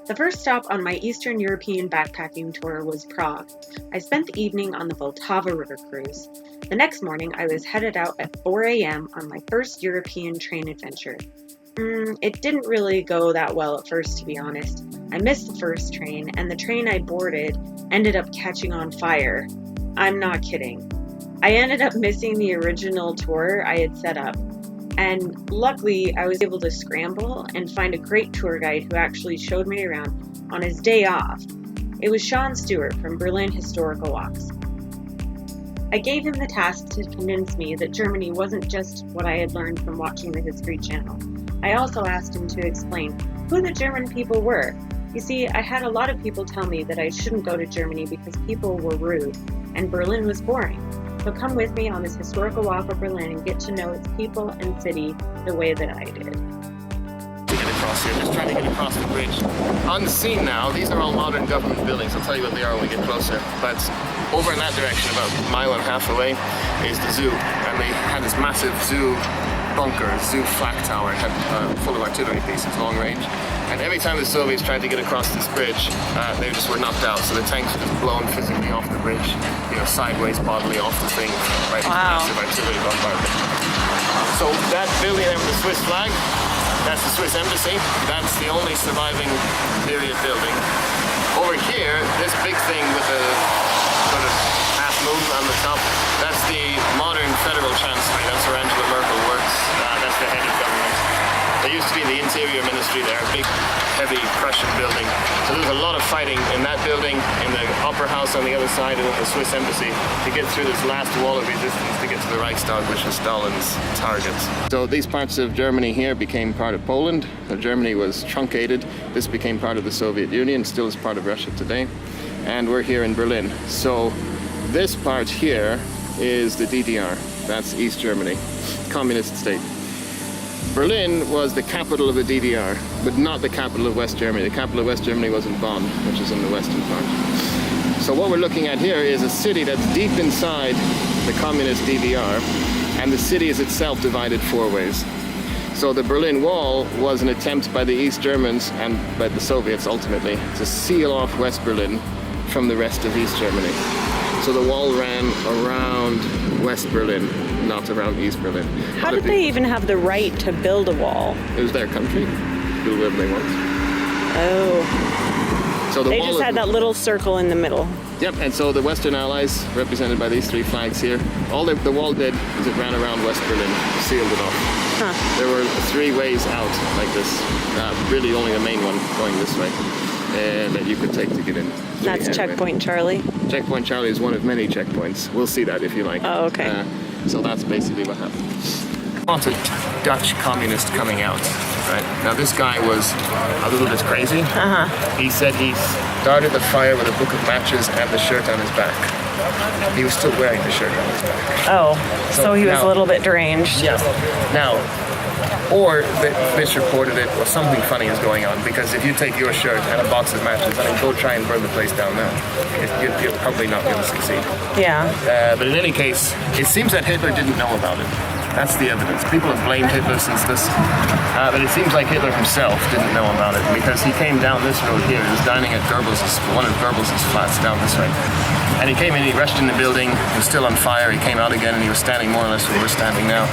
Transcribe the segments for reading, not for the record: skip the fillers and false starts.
The first stop on my Eastern European backpacking tour was Prague. I spent the evening on the Vltava River cruise. The next morning, I was headed out at 4 a.m. on my first European train adventure. It didn't really go that well at first, to be honest. I missed the first train, and the train I boarded ended up catching on fire. I'm not kidding. I ended up missing the original tour I had set up. And luckily, I was able to scramble and find a great tour guide who actually showed me around on his day off. It was Sean Stewart from Berlin Historical Walks. I gave him the task to convince me that Germany wasn't just what I had learned from watching the History Channel. I also asked him to explain who the German people were. You see, I had a lot of people tell me that I shouldn't go to Germany because people were rude and Berlin was boring. So come with me on this historical walk of Berlin and get to know its people and city the way that I did. To get across here, just trying to get across the bridge. On the scene now, these are all modern government buildings. I'll tell you what they are when we get closer. But over in that direction, about a mile and a half away, is the zoo. And they had this massive zoo bunker, zoo flak tower, full of artillery pieces, long range. And every time the Soviets tried to get across this bridge, they just were knocked out. So the tanks were just blown physically off the bridge, sideways bodily off the thing, by this massive artillery bombardment. So that building there with the Swiss flag, that's the Swiss embassy. That's the only surviving period building. Over here, this big thing with the sort of half moon on the top, that's the modern federal chancellery. That's where Angela Merkel works. That's the head of government. There used to be the interior ministry there, a big, heavy Prussian building. So there was a lot of fighting in that building, in the opera house on the other side, and in the Swiss embassy to get through this last wall of resistance to get to the Reichstag, which was Stalin's target. So these parts of Germany here became part of Poland. So Germany was truncated. This became part of the Soviet Union, still is part of Russia today. And we're here in Berlin. So this part here is the DDR. That's East Germany, communist state. Berlin was the capital of the DDR, but not the capital of West Germany. The capital of West Germany was in Bonn, which is in the western part. So what we're looking at here is a city that's deep inside the communist DDR, and the city is itself divided four ways. So the Berlin Wall was an attempt by the East Germans and by the Soviets ultimately to seal off West Berlin from the rest of East Germany. So the wall ran around West Berlin, not around East Berlin. How did they even have the right to build a wall? It was their country. Do whatever they want. Oh. So they just had that little circle in the middle. Yep, and so the Western Allies, represented by these three flags here, all the wall did is it ran around West Berlin, sealed it off. Huh. There were three ways out like this. Really only the main one going this way that you could take to get in. That's Checkpoint Charlie? Checkpoint Charlie is one of many checkpoints. We'll see that if you like. Oh, okay. So that's basically what happened. Spotted Dutch communist coming out. Right. Now this guy was a little bit crazy. He said he started the fire with a book of matches and the shirt on his back. He was still wearing the shirt on his back. Oh, so he was a little bit deranged. Yeah. Now, or this reported it, or something funny is going on, because if you take your shirt and a box of matches and go try and burn the place down now, you're probably not going to succeed. Yeah. But in any case, it seems that Hitler didn't know about it. That's the evidence. People have blamed Hitler since this, but it seems like Hitler himself didn't know about it, because he came down this road here. He was dining at one of Goebbels' flats down this way. And he came in, he rushed in the building, it was still on fire, he came out again, and he was standing more or less where we're standing now,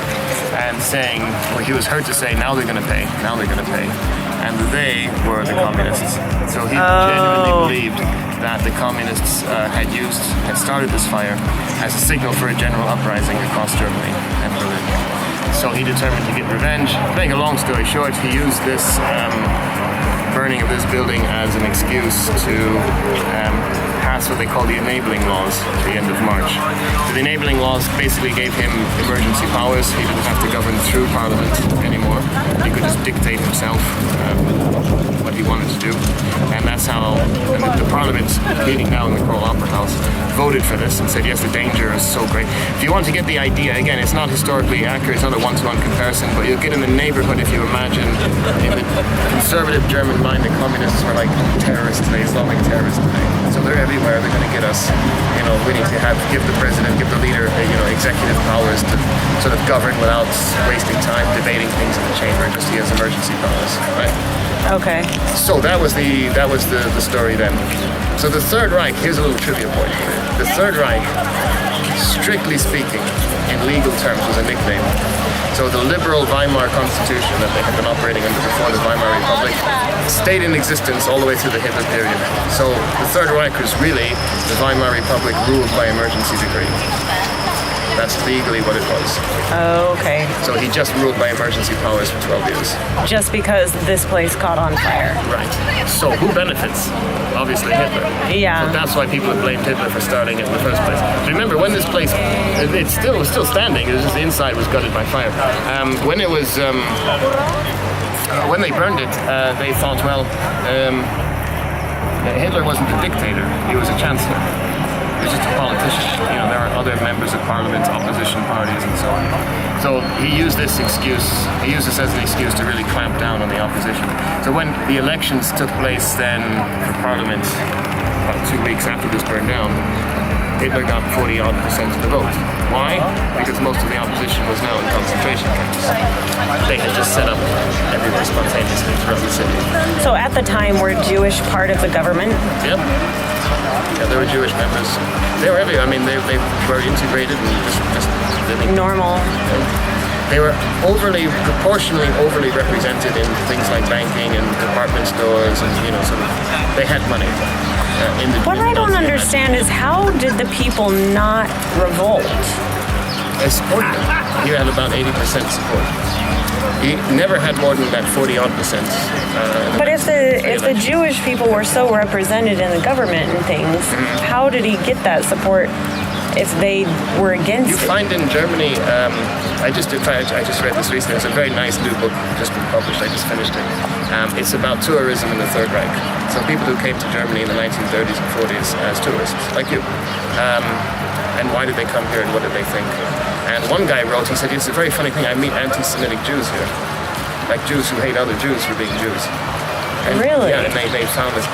and saying, well, he was heard to say, now they're going to pay, now they're going to pay. And they were the communists. So he genuinely believed that the communists had started this fire as a signal for a general uprising across Germany and Berlin. So he determined to get revenge. To make a long story short, he used this burning of this building as an excuse to pass what they call the enabling laws at the end of March. So the enabling laws basically gave him emergency powers. He didn't have to govern through Parliament anymore. He could just dictate himself what he wanted to do. And that's how the Parliament, meeting now in the Royal Opera House, voted for this and said, yes, the danger is so great. If you want to get the idea, again, it's not historically accurate, it's not a one-to-one comparison, but you'll get in the neighborhood if you imagine in the conservative German mind, the communists were like terrorists today, Islamic terrorists today. So they're everywhere, they're going to get us. We need to give the president, give the leader, executive powers to sort of govern without wasting time debating things in the chamber, just he has emergency powers, right? Okay. So that was the story then. So the Third Reich, here's a little trivia point for you. The Third Reich, strictly speaking, in legal terms, was a nickname. So the liberal Weimar constitution that they had been operating under before the Weimar Republic stayed in existence all the way through the Hitler period. So the Third Reich was really the Weimar Republic ruled by emergency decree. That's legally what it was. Oh, okay. So he just ruled by emergency powers for 12 years. Just because this place caught on fire. Right. So who benefits? Obviously Hitler. Yeah. So that's why people have blamed Hitler for starting it in the first place. Remember, when this place, it was still standing. It was just the inside was gutted by fire. When it was, when they burned it, they thought, well, Hitler wasn't a dictator. He was a chancellor. He was just a politician. You know, there are other members of parliament, opposition parties, and so on. So he used this as an excuse to really clamp down on the opposition. So when the elections took place then for parliament, about 2 weeks after this burned down, Hitler got 40-odd% of the vote. Why? Because most of the opposition was now in concentration camps. They had just set up everywhere spontaneously throughout the city. So at the time, were Jewish part of the government? Yep. Yeah, there were Jewish members. They were everywhere. I mean, they were integrated and just living. Normal. They were proportionally overly represented in things like banking and department stores, and sort of, they had money. What I don't understand is how did the people not revolt? They supported him. He had about 80% support. He never had more than that 40-odd%. But if the Jewish people were so represented in the government and things, how did he get that support if they were against it? You find in Germany, I just read this recently. It's a very nice new book just been published. I just finished it. It's about tourism in the Third Reich. So people who came to Germany in the 1930s and 40s as tourists, like you. And why did they come here and what did they think? And one guy wrote, he said, it's a very funny thing, I meet anti-Semitic Jews here. Like Jews who hate other Jews for being Jews. And, really? Yeah, and they found this.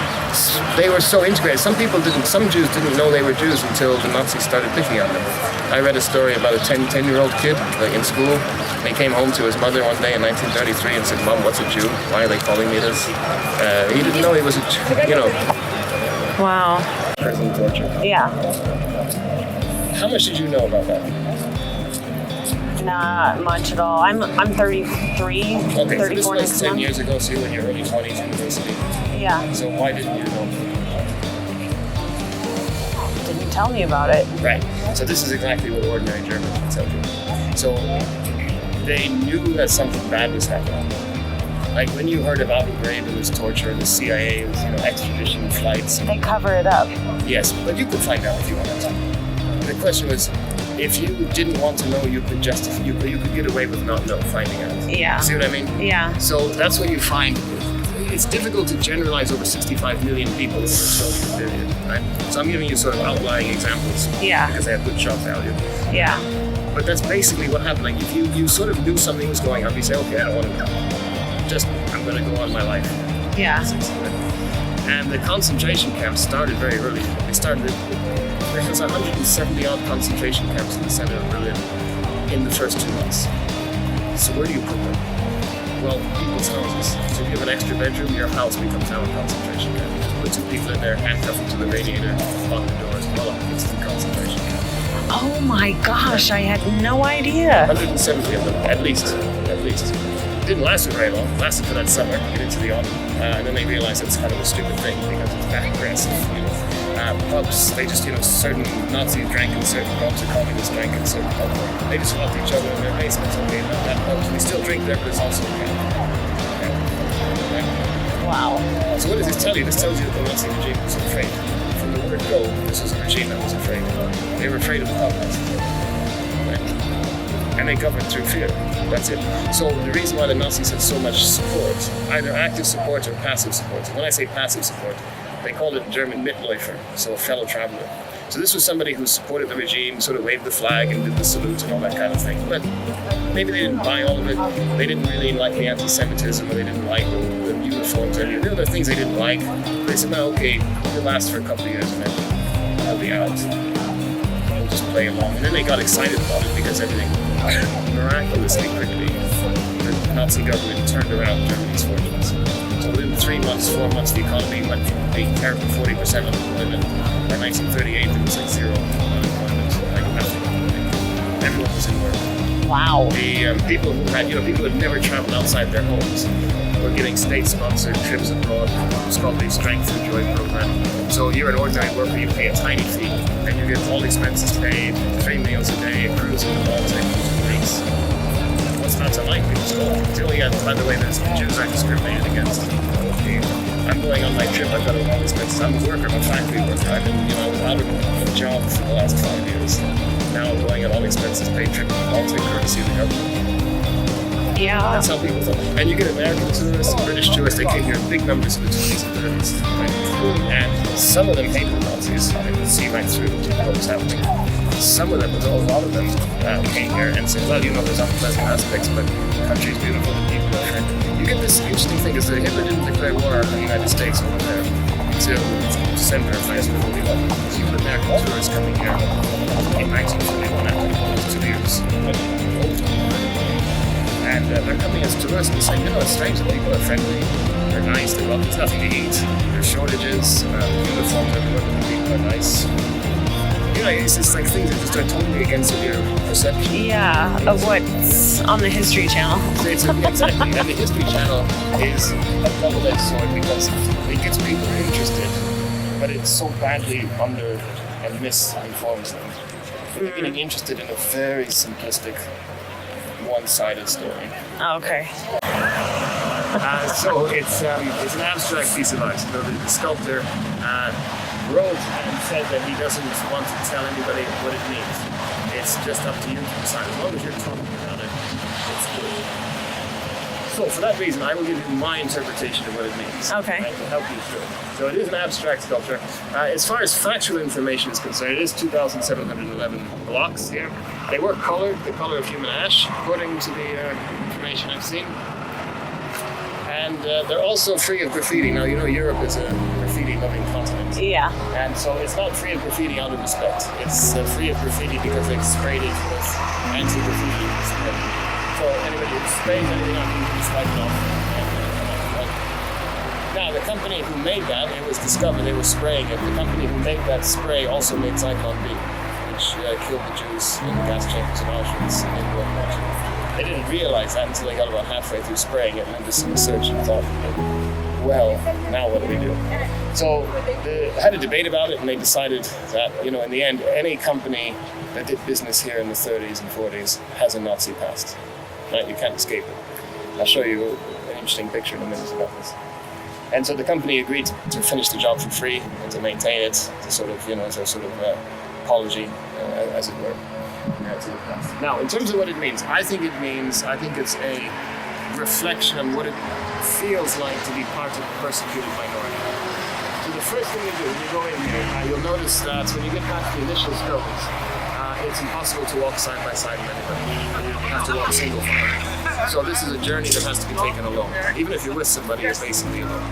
They were so integrated. Some Jews didn't know they were Jews until the Nazis started picking on them. I read a story about a 10-year-old kid in school. And he came home to his mother one day in 1933 and said, Mom, what's a Jew? Why are they calling me this? He didn't know he was a Jew, Wow. Prison torture. Yeah. How much did you know about that? Not much at all. I'm 33, Okay, 34 so this was next 10 month. years ago, so you were in your early 20s, university. Yeah. So why didn't you know? Didn't tell me about it. Right. So this is exactly what ordinary Germans would tell you. So they knew that something bad was happening. Like when you heard of Abu Ghraib and his torture, the CIA, extradition flights. They cover it up. Yes, but you could find out if you wanted to. The question was, if you didn't want to know, you could get away with not finding out. Yeah. See what I mean? Yeah. So that's what you find. It's difficult to generalize over 65 million people over a 12-year period, right? So I'm giving you sort of outlying examples. Yeah. Because they have good shock value. Yeah. But that's basically what happened. Like if you sort of knew something was going on, you say, okay, I don't want to know. I'm going to go on my life. Yeah. And the concentration camps started very early. There was 170-odd concentration camps in the center of Berlin in the first 2 months. So where do you put them? Well, people's houses. So if you have an extra bedroom, your house becomes now a concentration camp. You just put 2 people in there, handcuff them to the radiator, lock the doors, voila, it's the concentration camp. Oh my gosh, I had no idea. 170 of them, at least. Didn't last for very long. It lasted for that summer, get into the autumn, and then they realized it's kind of a stupid thing because it's that aggressive. Pubs, they just, certain Nazis drank in certain pubs, or communists drank in certain pubs. They just locked each other in their basements. Okay, not that pub. We still drink there, but it's also a camp. Wow. So what does this tell you? This tells you that the Nazi regime was afraid. From the word go, this was a regime that was afraid. They were afraid of the communists. And they governed through fear. That's it. So the reason why the Nazis had so much support, either active support or passive support. And when I say passive support, they called it in German Mitläufer, so a fellow traveler. So this was somebody who supported the regime, sort of waved the flag and did the salute and all that kind of thing. But maybe they didn't buy all of it. They didn't really like the anti-Semitism, or they didn't like the uniforms. There were other things they didn't like. They said, no, okay, we'll last for a couple of years and then I'll be out. We'll just play along. And then they got excited about it because everything miraculously quickly. The Nazi government turned around Germany's fortunes. So within 3 months, 4 months, the economy went from being terrible 40% unemployment. By 1938, there was like zero unemployment, like nothing. Everyone was in work. Wow. The people who had, people who had never traveled outside their homes were getting state-sponsored trips abroad. It's called the Strength and Joy program. So you're an ordinary worker, you pay a tiny fee, and you get all expenses paid, 3 meals a day, a cruise in the Baltic, Greece. What's not to like? It's cool. The only, by the way, the Jews aren't discriminated against. Okay. I'm going on my trip, I've got all these expenses. I'm a worker, I'm a factory worker. I've been, out of a job for the last 5 years. Now I'm going on all expenses paid trip to the Baltic, courtesy of the government. Yeah. That's how people think. And you get American tourists, British tourists, they came here in big numbers in the 20s and 30s. Right? And some of them hated the Nazis. They could see right through what was happening. Some of them, but a lot of them, came here and said, well, there's unpleasant aspects, but the country's beautiful, the people are friendly. You get this interesting thing, is that Hitler didn't declare war on the United States over there until December of 1941. You had American tourists coming here in 1941 after 2 years. And they're coming as tourists and saying, it's strange that people are friendly, they're nice, there's nothing to eat, there's shortages, uniforms everywhere, but the people are nice. It's just like things that just are totally against your perception. Yeah, of what's on the History Channel. Exactly, and the History Channel is a double-edged sword because it gets people interested, but it so badly under and misinforms them. They're getting interested in a very simplistic, one-sided story. Oh, okay. So it's an abstract piece of art. The sculptor wrote and said that he doesn't want to tell anybody what it means. It's just up to you to decide. As long as you're talking about it, it's good. So for that reason, I will give you my interpretation of what it means. Okay. To help you through it. So it is an abstract sculpture. As far as factual information is concerned, it is 2,711 blocks here. They were colored, the color of human ash, according to the information I've seen. And they're also free of graffiti. Now, Europe is a graffiti-loving continent. Yeah. And so it's not free of graffiti out of respect. It's free of graffiti because they've sprayed it with anti-graffiti spray. So anybody who sprays anything on you can swipe it off. Now, the company who made that, it was discovered they were spraying it. The company who made that spray also made Zyklon B, which killed the Jews in the gas chambers in Auschwitz in World War II. They didn't realize that until they got about halfway through spraying it and then did some research and thought, well, now what do we do? So they had a debate about it and they decided that, in the end, any company that did business here in the 30s and 40s has a Nazi past. Right? You can't escape it. I'll show you an interesting picture in a minute about this. And so the company agreed to finish the job for free and to maintain it, to sort of, as a sort of apology, as it were. Now, in terms of what it means, I think it's a reflection on what it feels like to be part of a persecuted minority. So the first thing you do when you go in here, you'll notice that when you get past the initial struggles, it's impossible to walk side by side with anybody. You have to walk single file. So this is a journey that has to be taken alone. Even if you're with somebody, you're basically alone.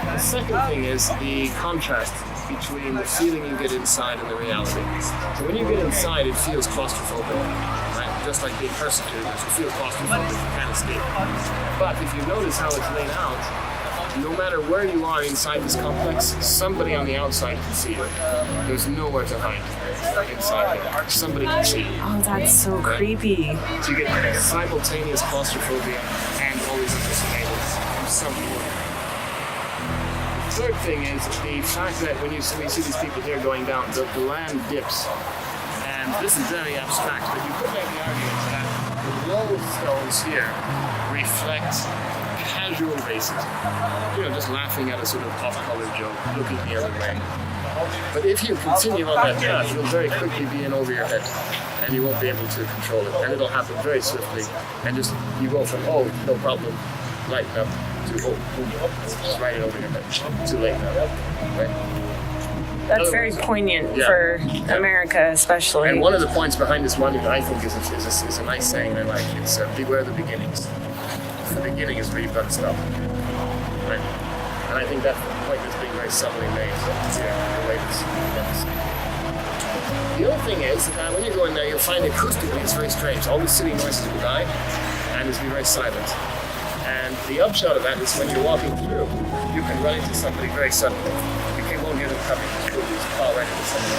The second thing is the contrast between the feeling you get inside and the reality. So when you get inside, it feels claustrophobic, right? Just like being persecuted, it feels claustrophobic, you can't escape. But if you notice how it's laid out, no matter where you are inside this complex, somebody on the outside can see you. There's nowhere to hide inside here. Somebody can see you. Oh, that's so creepy. So you get simultaneous claustrophobia and all these other scenarios from some point. Third thing is the fact that when you see these people here going down, the land dips. And this is very abstract, but you could make the argument that the low stones here reflect casual racism. Just laughing at a sort of off-colored joke, looking the other way. But if you continue on that path, you'll very quickly be in over your head, and you won't be able to control it. And it'll happen very swiftly. And you go from, oh, no problem, lighten up, to, oh, just right it over your head. Too late now, right? That's very poignant for America, especially. And one of the points behind this monument, I think, is a nice saying I like. It's beware the beginnings. The beginning is where you've got to stop. Right? And I think that's the point that's being very subtly made. The latest. The other thing is, when you go in there, you'll find acoustically it's very strange. All the city noises will die, and and is to be very silent. And the upshot of that is when you're walking through, you can run into somebody very suddenly. You won't hear them coming, you just fall right into somebody.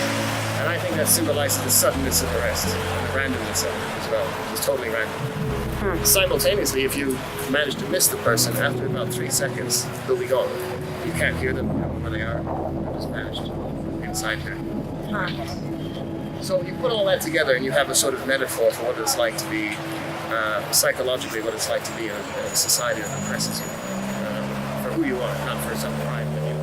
And I think that symbolizes the suddenness of arrest and the randomness of it as well. It's totally random. Simultaneously, if you manage to miss the person, after about 3 seconds, they'll be gone. You can't hear them, you don't know where they are. They've just vanished inside here. So you put all that together and you have a sort of metaphor for what it's like to be, psychologically, what it's like to be in a society that oppresses you. For who you are, not for some crime that you.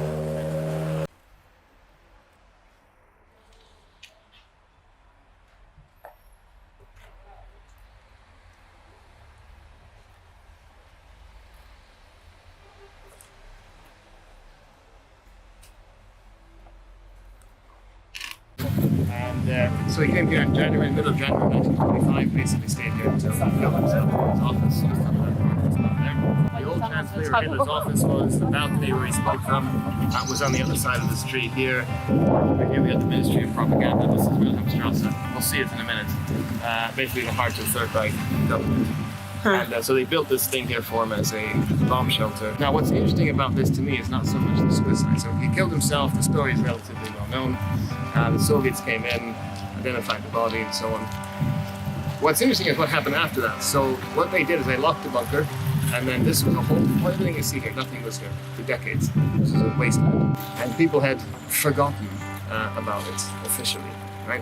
And so he came here in January, middle of January 1925, basically stayed here until he killed himself in his office. Just up there. The old Chancellor Hitler's office was the balcony where he spoke from. That was on the other side of the street here. Here we have the Ministry of Propaganda. This is Wilhelmstrasse. We'll see it in a minute. Basically the heart of Third Reich government. And so they built this thing here for him as a bomb shelter. Now what's interesting about this to me is not so much the suicide. So he killed himself, the story is relatively well known. The Soviets came in, identified the body and so on. What's interesting is what happened after that. So what they did is they locked the bunker, and then this was a whole, everything you see here, nothing was here for decades. This was a wasteland. And people had forgotten about it officially, right?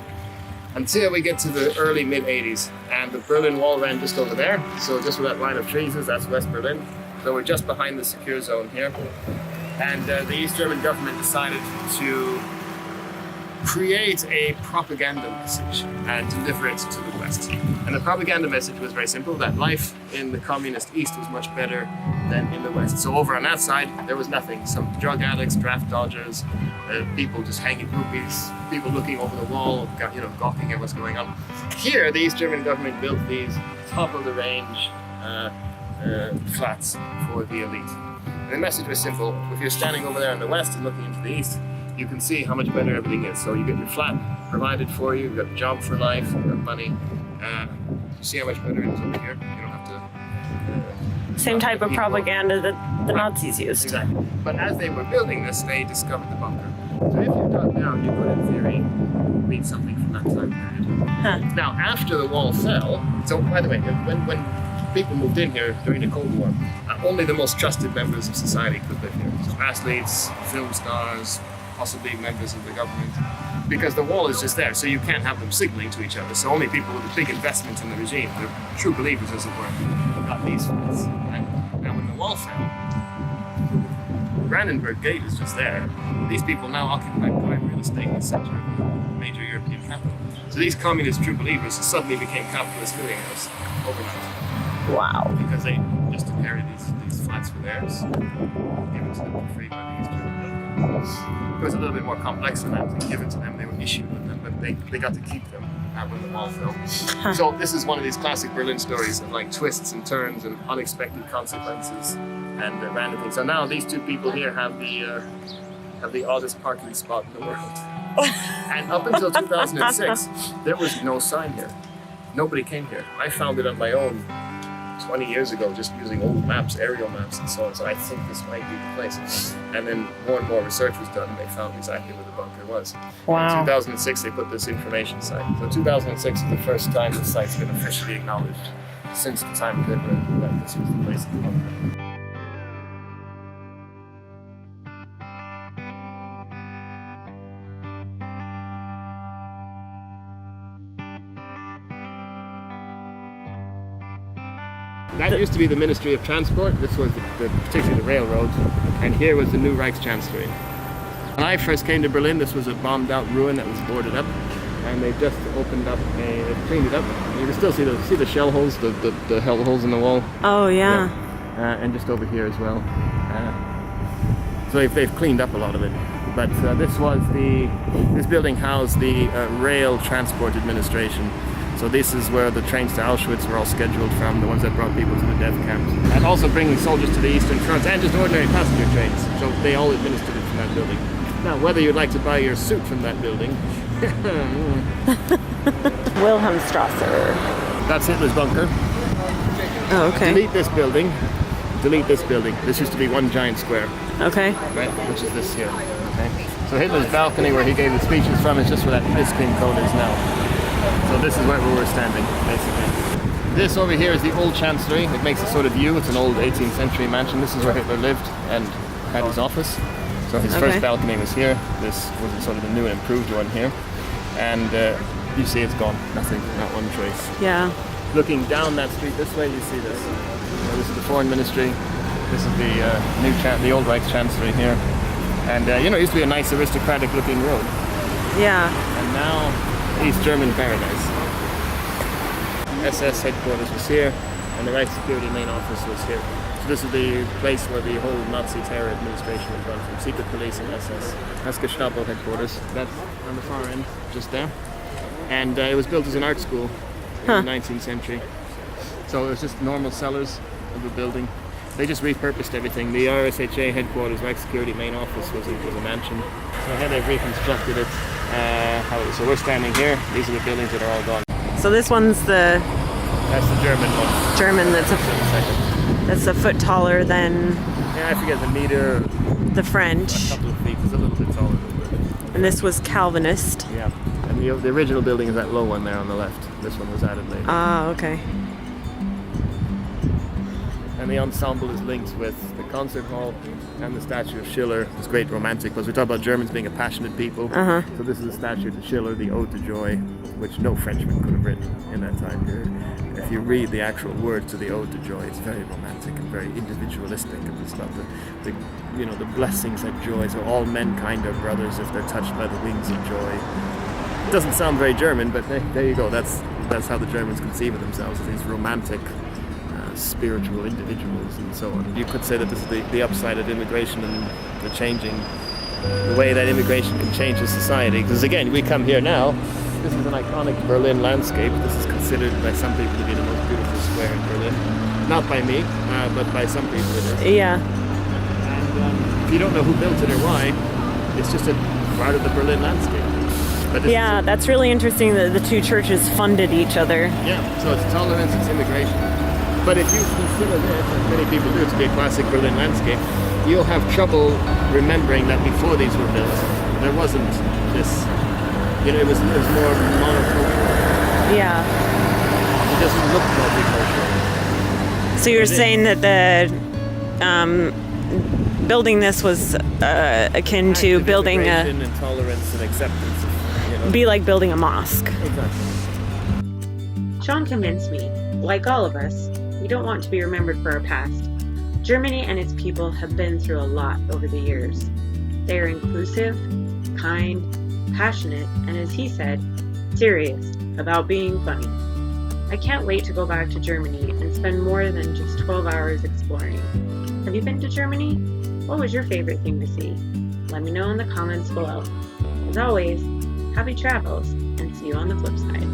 Until we get to the early mid-80s, and the Berlin Wall ran just over there. So just where that line of trees is, that's West Berlin. So we're just behind the secure zone here. And the East German government decided to create a propaganda message and deliver it to the West. And the propaganda message was very simple, that life in the communist East was much better than in the West. So over on that side, there was nothing. Some drug addicts, draft dodgers, people just hanging groupies, people looking over the wall, gawking at what's going on. Here, the East German government built these top-of-the-range flats for the elite. And the message was simple. If you're standing over there in the West and looking into the East, you can see how much better everything is. So you get your flat provided for you, you've got a job for life, you've got money. You see how much better it is over here? You don't have to... Same type of propaganda that the Nazis used. Exactly. But as they were building this, they discovered the bunker. So if you dug down, you could, in theory, read something from that time period. Now, after the wall fell, so by the way, when people moved in here during the Cold War, only the most trusted members of society could live here. So athletes, film stars, possibly members of the government, because the wall is just there, so you can't have them signaling to each other. So only people with a big investment in the regime, the true believers as it were, got these flats. Now when the wall fell, Brandenburg Gate is just there. These people now occupy prime real estate in the center of the major European capital. So these communist true believers suddenly became capitalist millionaires overnight. Wow. Because they just inherited these flats for theirs, given to them for free by the East German government. It was a little bit more complex than that. They given to them, they were issued with them, but they got to keep them when the wall fell. So this is one of these classic Berlin stories of like twists and turns and unexpected consequences and random things. So now these two people here have the oddest parking spot in the world. And up until 2006, there was no sign here. Nobody came here. I found it on my own 20 years ago, just using old maps, aerial maps and so on. So I think this might be the place. And then more and more research was done and they found exactly where the bunker was. Wow. In 2006, they put this information site. So 2006 is the first time the site's been officially acknowledged since the time of Hitler that this was the place of the bunker. That used to be the Ministry of Transport. This was particularly the railroad, and here was the new Reichschancellery. When I first came to Berlin, this was a bombed-out ruin that was boarded up, and they just opened up, they cleaned it up. You can still see the shell holes, the hell holes in the wall. Oh yeah. And just over here as well. So they've cleaned up a lot of it. But this building housed the Rail Transport Administration. So this is where the trains to Auschwitz were all scheduled from, the ones that brought people to the death camps. And also bringing soldiers to the Eastern Front, and just ordinary passenger trains. So they all administered it from that building. Now, whether you'd like to buy your suit from that building... Wilhelmstrasse. That's Hitler's bunker. Oh, okay. Delete this building. Delete this building. This used to be one giant square, Okay. right? Which is this here. Okay. So Hitler's balcony, where he gave the speeches from, is just where that ice cream cone is now. So this is where we were standing, basically. This over here is the old chancellery. It makes a sort of view. It's an old 18th century mansion. This is where Hitler lived and had his office. So his first balcony was here. This was sort of the new and improved one here. And you see it's gone. Nothing, not one trace. Yeah. Looking down that street this way, you see this. So this is the Foreign Ministry. This is the old Reich Chancellery here. And it used to be a nice aristocratic looking road. Yeah. And now East German paradise. SS headquarters was here, and the Reich Security main office was here. So this is the place where the whole Nazi terror administration was run from, secret police and SS. That's Gestapo headquarters. That's on the far end, just there. And it was built as an art school in the 19th century. So it was just normal cellars of the building. They just repurposed everything. The RSHA headquarters, Reich Security main office, was a mansion. So here they've reconstructed it. So we're standing here. These are the buildings that are all gone. So this one's That's the German one. German. That's a foot taller than I forget the meter. the French. A couple of feet. It's a little bit taller. And this was Calvinist. Yeah. And the original building is that low one there on the left. This one was added later. Ah, okay. And the ensemble is linked with the concert hall and the statue of Schiller. It's great romantic because we talk about Germans being a passionate people. Uh-huh. So this is a statue to Schiller, the Ode to Joy, which no Frenchman could have written in that time period. If you read the actual words to the Ode to Joy, it's very romantic and very individualistic. And it's about the blessings and joy. So all mankind are brothers if they're touched by the wings of joy. It doesn't sound very German, but there you go. That's how the Germans conceive of themselves, as these romantic, spiritual individuals and so on. You could say that this is the upside of immigration and the way that immigration can change a society. Because again, we come here now, this is an iconic Berlin landscape. This is considered by some people to be the most beautiful square in Berlin. Not by me, but by some people it is. Yeah. And if you don't know who built it or why, it's just a part of the Berlin landscape. But That's really interesting that the two churches funded each other. Yeah, so it's tolerance, it's immigration. But if you consider this, as many people do, to be a classic Berlin landscape, you'll have trouble remembering that before these were built, there wasn't this, it was more monocultural. Yeah. It doesn't look multicultural. So you're saying that the building this was akin to building and tolerance and acceptance. Be like building a mosque. Exactly. Sean convinced me, like all of us, we don't want to be remembered for our past. Germany and its people have been through a lot over the years. They are inclusive, kind, passionate, and as he said, serious about being funny. I can't wait to go back to Germany and spend more than just 12 hours exploring. Have you been to Germany? What was your favorite thing to see? Let me know in the comments below. As always, happy travels, and see you on the flip side.